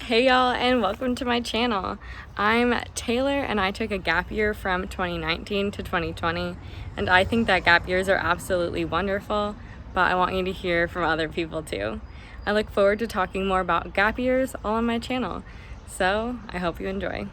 Hey y'all, and welcome to my channel. I'm Taylor and I took a gap year from 2019 to 2020, and I think that gap years are absolutely wonderful, but I want you to hear from other people too. I look forward to talking more about gap years all on my channel, so I hope you enjoy.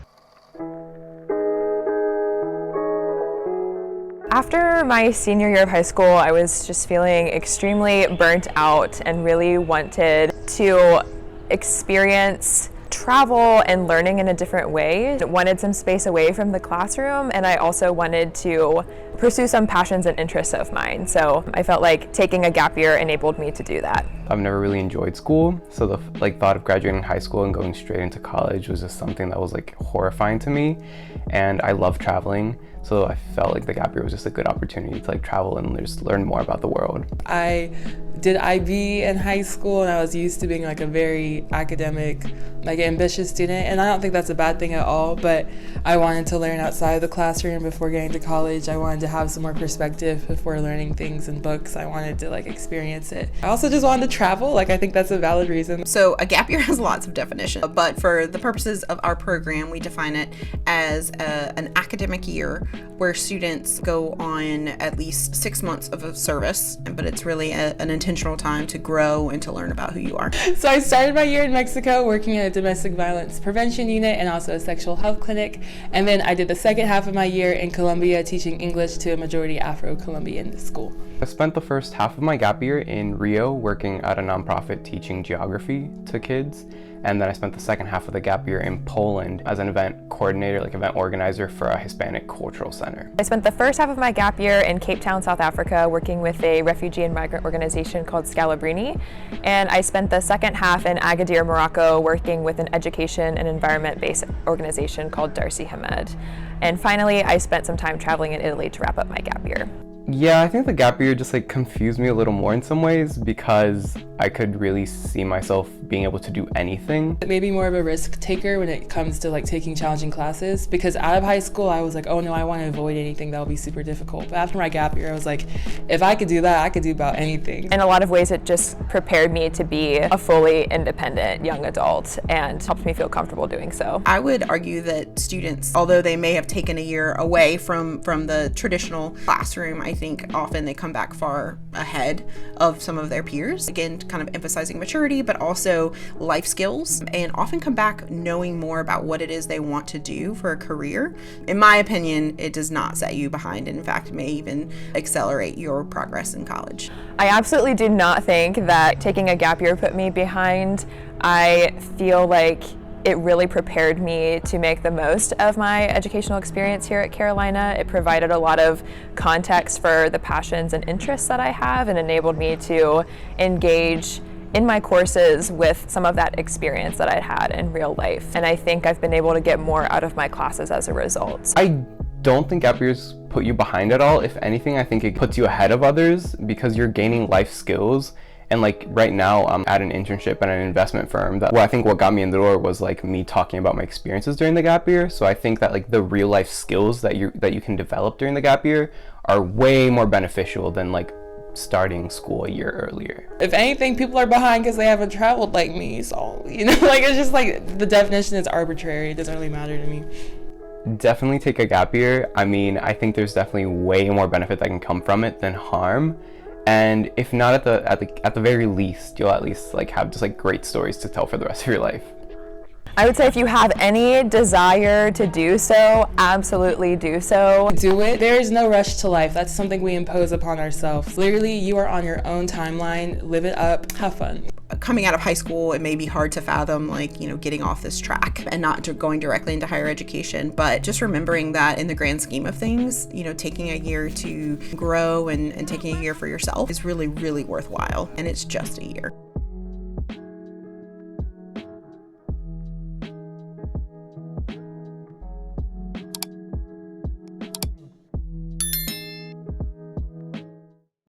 After my senior year of high school, I was just feeling extremely burnt out and really wanted to experience travel and learning in a different way. I wanted some space away from the classroom, and I also wanted to pursue some passions and interests of mine. So I felt like taking a gap year enabled me to do that. I've never really enjoyed school, so the thought of graduating high school and going straight into college was just something that was horrifying to me. And I love traveling, so I felt like the gap year was just a good opportunity to travel and just learn more about the world. I did IB in high school, and I was used to being a very academic, ambitious student, and I don't think that's a bad thing at all, but I wanted to learn outside of the classroom before getting to college. I wanted to have some more perspective before learning things in books. I wanted to experience it. I also just wanted to travel. I think that's a valid reason. So a gap year has lots of definitions, but for the purposes of our program, we define it as an academic year where students go on at least 6 months of a service, but it's really an intentional time to grow and to learn about who you are. So I started my year in Mexico working at a domestic violence prevention unit and also a sexual health clinic. And then I did the second half of my year in Colombia teaching English to a majority Afro-Colombian school. I spent the first half of my gap year in Rio working at a nonprofit teaching geography to kids. And then I spent the second half of the gap year in Poland as an event coordinator, event organizer for a Hispanic cultural center. I spent the first half of my gap year in Cape Town, South Africa, working with a refugee and migrant organization called Scalabrini. And I spent the second half in Agadir, Morocco, working with an education and environment-based organization called Darcy Hamed. And finally, I spent some time traveling in Italy to wrap up my gap year. Yeah, I think the gap year just confused me a little more in some ways because I could really see myself being able to do anything. Maybe more of a risk taker when it comes to taking challenging classes, because out of high school I was oh no, I want to avoid anything that will be super difficult. But after my gap year I was if I could do that, I could do about anything. In a lot of ways it just prepared me to be a fully independent young adult and helped me feel comfortable doing so. I would argue that students, although they may have taken a year away from the traditional classroom, I think often they come back far ahead of some of their peers. Again, kind of emphasizing maturity, but also life skills, and often come back knowing more about what it is they want to do for a career. In my opinion, it does not set you behind. In fact, it may even accelerate your progress in college. I absolutely do not think that taking a gap year put me behind. I feel like it really prepared me to make the most of my educational experience here at Carolina. It provided a lot of context for the passions and interests that I have and enabled me to engage in my courses with some of that experience that I'd had in real life. And I think I've been able to get more out of my classes as a result. I don't think gap years put you behind at all. If anything, I think it puts you ahead of others because you're gaining life skills. And right now I'm at an internship at an investment firm that, I think what got me in the door was me talking about my experiences during the gap year. So I think that the real life skills that you can develop during the gap year are way more beneficial than starting school a year earlier. If anything, people are behind because they haven't traveled like me. So, it's just the definition is arbitrary. It doesn't really matter to me. Definitely take a gap year. I think there's definitely way more benefit that can come from it than harm. And if not at the very least, you'll at least have just great stories to tell for the rest of your life. I would say if you have any desire to do so, absolutely do so. Do it. There is no rush to life. That's something we impose upon ourselves. Literally, you are on your own timeline. Live it up. Have fun. Coming out of high school, it may be hard to fathom getting off this track and not going directly into higher education, but just remembering that in the grand scheme of things, taking a year to grow and taking a year for yourself is really, really worthwhile, and it's just a year.